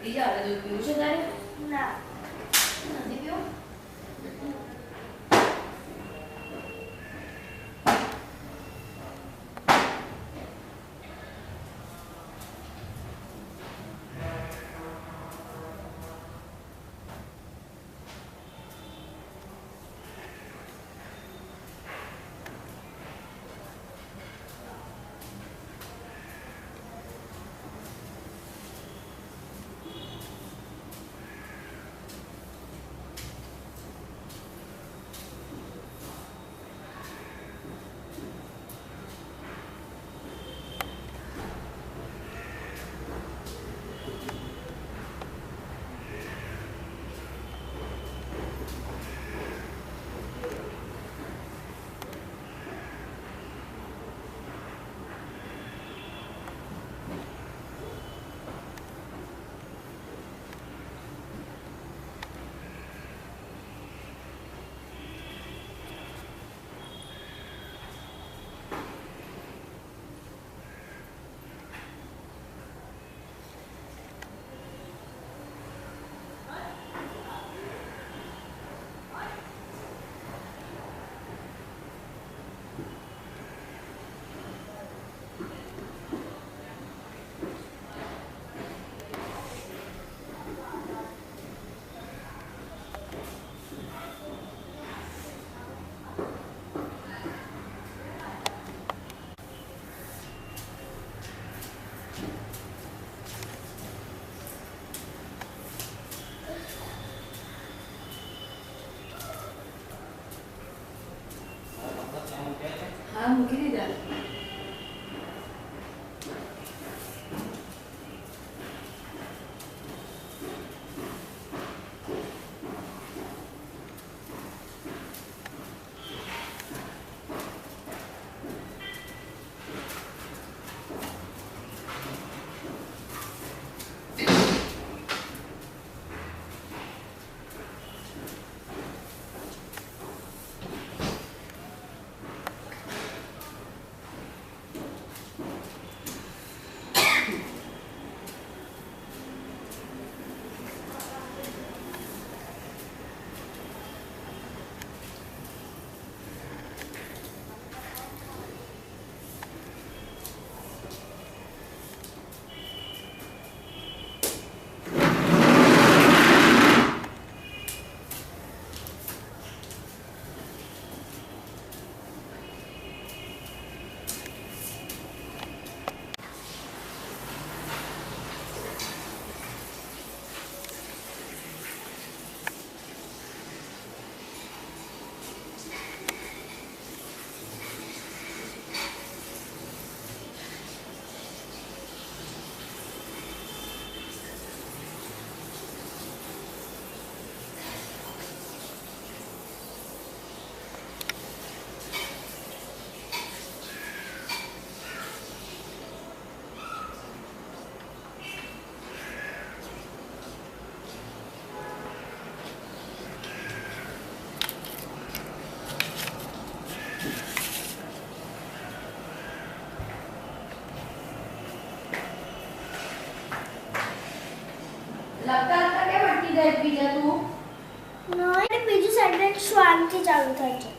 બીજા હવે દૂધ પીવું છે તારે? ના નથી પીવું? હા મૂકી દીધા. લગતા લગતા કેમ અટકી જાય બીજા તું? નહીં બીજું સેન્ટેન્સ શ્વાનથી ચાલુ થાય છે.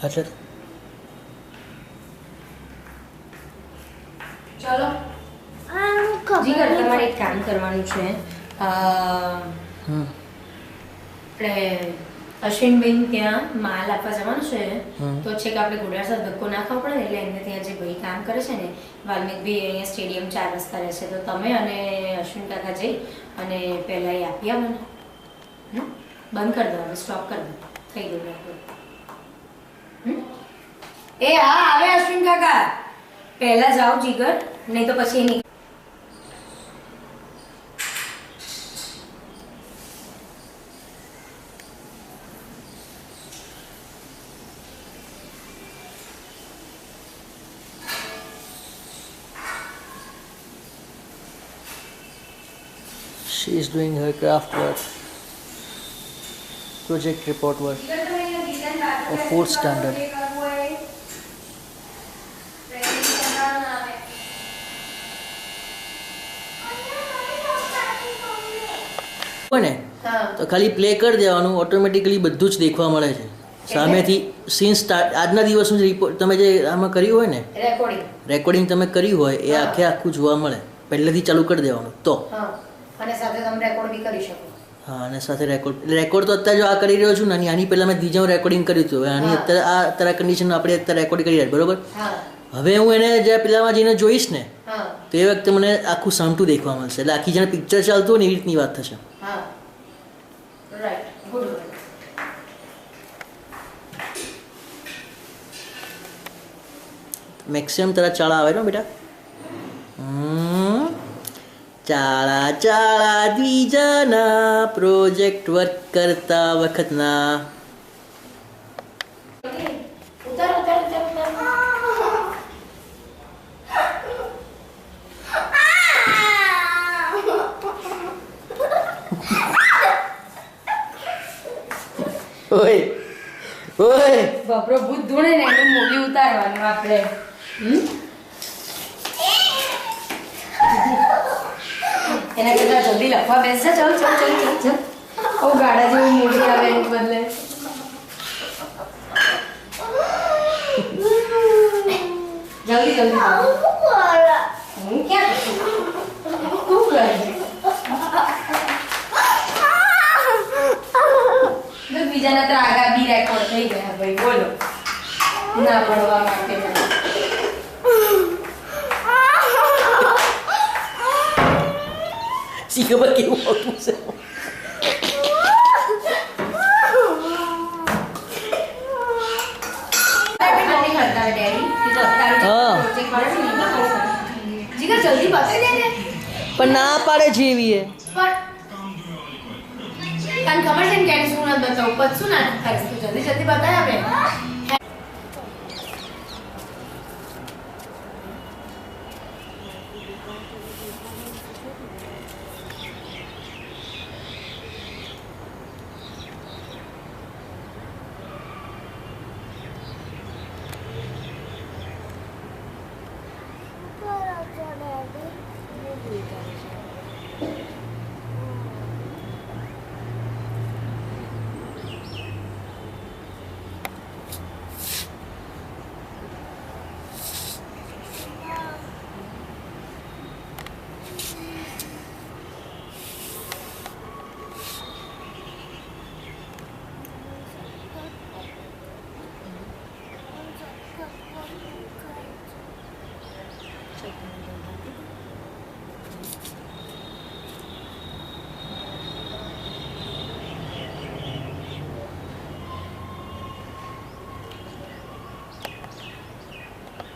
अच्छा ચલો આ હું જીગર તમારે એક કામ કરવાનું છે આપણે અશ્વિનબેન ત્યાં માલ આપવા જવાનું છે તો છે કે આપણે ઘોડા સાથે ધક્કો નાખવો પડે એટલે એમને ત્યાં જે ભાઈ કામ કરે છે ને વાલ્મીકભાઈ અહીંયા સ્ટેડિયમ 4 રસ્તા રહેશે તો તમે અને અશ્વિન કાકા જઈ અને પહેલા એ આપી આવો ને બંધ કરી દો સ્ટોપ કરી દો થઈ ગયું એ હા આવે અશ્વિન કાકા પહેલા જાઓ જીગર નહીં તો પછી એની She is doing her craft work, project report work of 4th standard. ને તો ખાલી પ્લે કરી દેવાનું ઓટોમેટિકલી બધું જ દેખવા મળે છે સામેથી સીન સ્ટાર્ટ આજના દિવસનું રિપોર્ટ તમે જે આમાં કર્યું હોય ને રેકોર્ડિંગ તમે કર્યું હોય એ આખે આખું જોવા મળે પહેલેથી ચાલુ કરી દેવાનું તો અને સાથે તમે રેકોર્ડ બી કરી શકો હા અને સાથે રેકોર્ડ તો અત્યારે જો આ કરી રહ્યો છું ને આની પહેલાં મેં બીજા રેકોર્ડિંગ કર્યું હતું હવે આની અત્યારે કન્ડિશન આપણે અત્યારે રેકોર્ડ કરી રહ્યા બરોબર હવે હું એને જે પેલામાં જઈને જોઈશ ને તો એ વખતે મને આખું સામટું દેખવા મળશે એટલે આખી જેને પિક્ચર ચાલતું હોય ને એવી રીતની વાત થશે મેક્સિમમ તારા ચાળા આવે ને બેટા ચાળા ચાળા દ્વિજાના પ્રોજેક્ટ વર્ક કરતા વખતના ઓય ઓય બાપરો ભૂત ધૂણે ને એનું મૂડી ઉતારવાનું આપણે એના કરતા જલ્દી લખવા બેસજા ચાલ ચાલ ચાલ ચાલ ચાલ ઓ ગાડા જેવું મૂડી આવે એની બદલે જલ્દી જલ્દી હું ક્યાં તું કરે જો બીજાના તો આગા બી રેકોર્ડ થઈ ગયા ભાઈ બોલો ના પડવા માટે શી ખબર કેવું હોતું છે જલ્દી બતાવી દે ને પણ ના પાડે છે એવી એ તને ખબર છે ને કે શું ના બતાવું પછી શું ના કરીશ તું જલ્દી જલ્દી બતાય આપે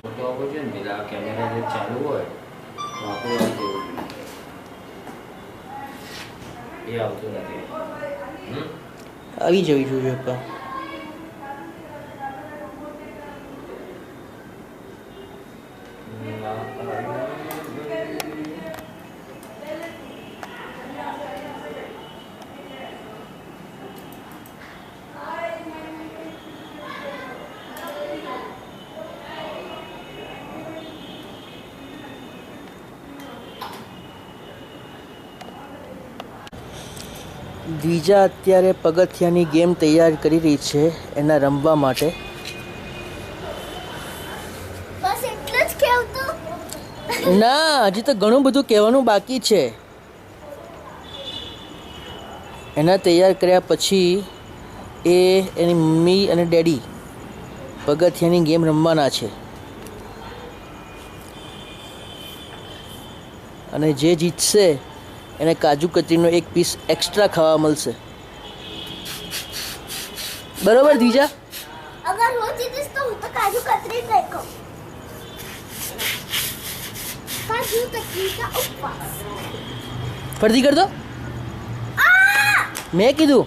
ફોટો આપો છે ને પેલા કેમેરા જે ચાલુ હોય તો આપણે આવી જવું એ આવતું નથી આવી જવી જોઈએ પપ્પા દ્વિજા અત્યારે પગથિયાની ગેમ તૈયાર કરી રહી છે એના રમવા માટે બસ એટલે જ કેવું તો ના, હજી તો ઘણું બધું કહેવાનું બાકી છે. એના તૈયાર કર્યા પછી એ એની મમ્મી અને ડેડી પગથિયાની ગેમ રમવાના છે. અને જે જીતશે એને કાજુ કતરીનો એક પીસ એક્સ્ટ્રા ખાવા મળશે. બરોબર દીજા? અગર હું જીતીશ તો હું તો કાજુ કતરી નહીં ખાઉં. કાજુ કતરી કા ઉપવાસ. ફરતી કર દો. મેં કીધું.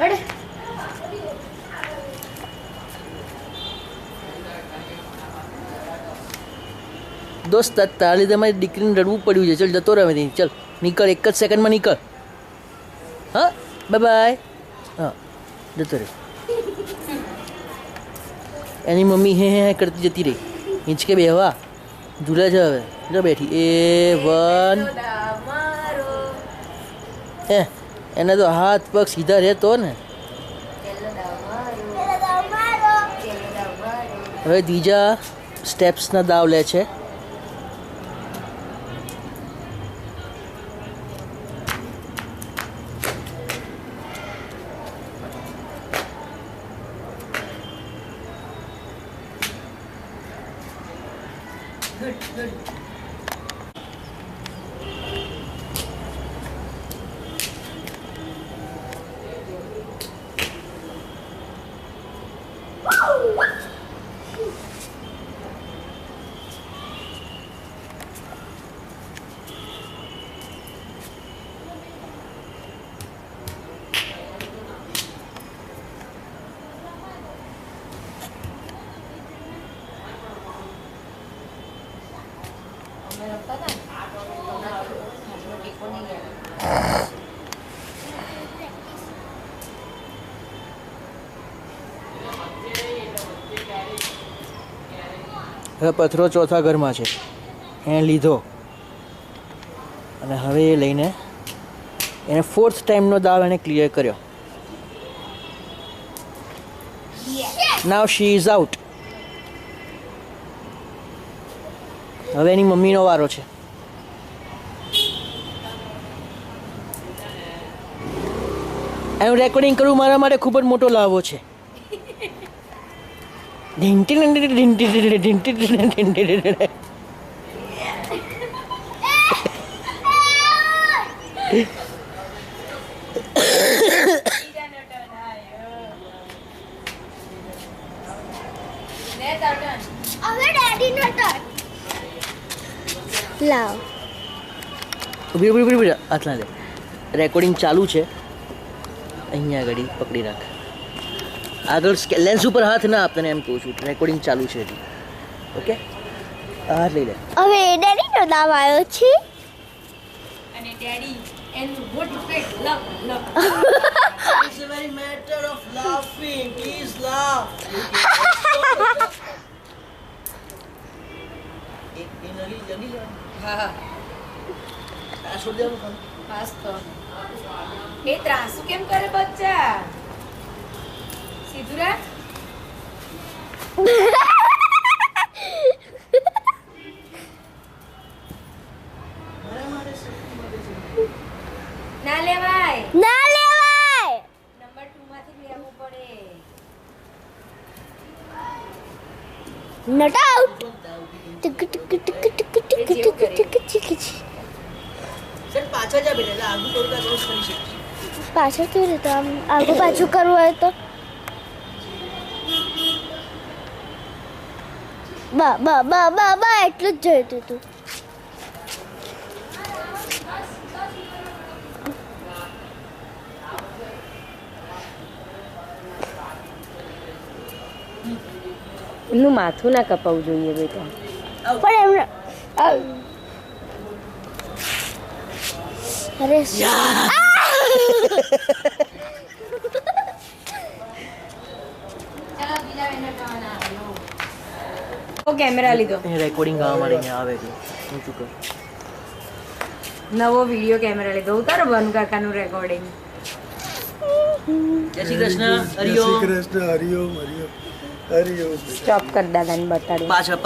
હડ. દોસ્ત તારા લીધે મારી દીકરીને રડવું પડ્યું છે. ચલ જતો રહે ત્યાંથી. ચલ નીકળ, એક જ સેકન્ડમાં નીકળ. હા, બાય બાય. હા, જતો રહે. એની મમ્મી હે હે કરતી જતી રહી. હિંચકે બેહવા ઝૂલે છે હવે. જો બેઠી. A1 એને તો હાથ પગ સીધા રહેતો ને. હવે બીજા સ્ટેપ્સના દાવ લે છે. હવે પથરો ચોથા ઘરમાં છે. એને લીધો અને હવે એ લઈને એને 4th ટાઈમનો દાવ એને ક્લિયર કર્યો. નાવ શી ઇઝ આઉટ. હવે એની મમ્મીનો વારો છે. એનું રેકોર્ડિંગ કરવું મારા માટે ખૂબ જ મોટો લાભો છે. હવે ડેડીનો ટર્ન. લાવ. ઉભી આટલા લે. રેકોર્ડિંગ ચાલુ છે. અહીંયા આગળ પકડી રાખ. આગળ લેન્સ ઉપર હાથ ના આપતા ને એમ કહું છું. રેકોર્ડિંગ ચાલુ છે હજી. ઓકે, હાથ લઈ લે. હવે ડેડીનો દાવ આવ્યો છે. અને ડેડી એનું મોટું પેટ લપ લપ. It's a very matter of laughing. Please laugh. હા હા. છોડ દેવાનું. બસ તો એ ત્રાસુ કેમ કરે બચ્ચા? સીધું રાખ. ના લેવાય. ના લેવાય. નંબર 2 માંથી લેવું પડે. Nut out. Tick tick tick tick tick tick tick tick. Sir પાછા જા બેટા. આગળ થોડું રોજ કરી શકીશ. પાછળ કેવી રીતે આમ આગળ પાછું કરવું હોય તો બા એટલું જ જોઈતું હતું. એમનું માથું ના કપાવવું જોઈએ બેટા. પણ એમને અરે કેમેરા લીધો. રેકોર્ડિંગ આવવા માટે અહીંયા આવે એટલે ઊંચું કર. નવો વિડિયો કેમેરા લીધો. ઉતારો ભાનુ કાકાનું રેકોર્ડિંગ. જય શ્રી કૃષ્ણ. હરિઓમ. હરિઓમ. સ્ટોપ કર દાદાને બતાડું. પાછળ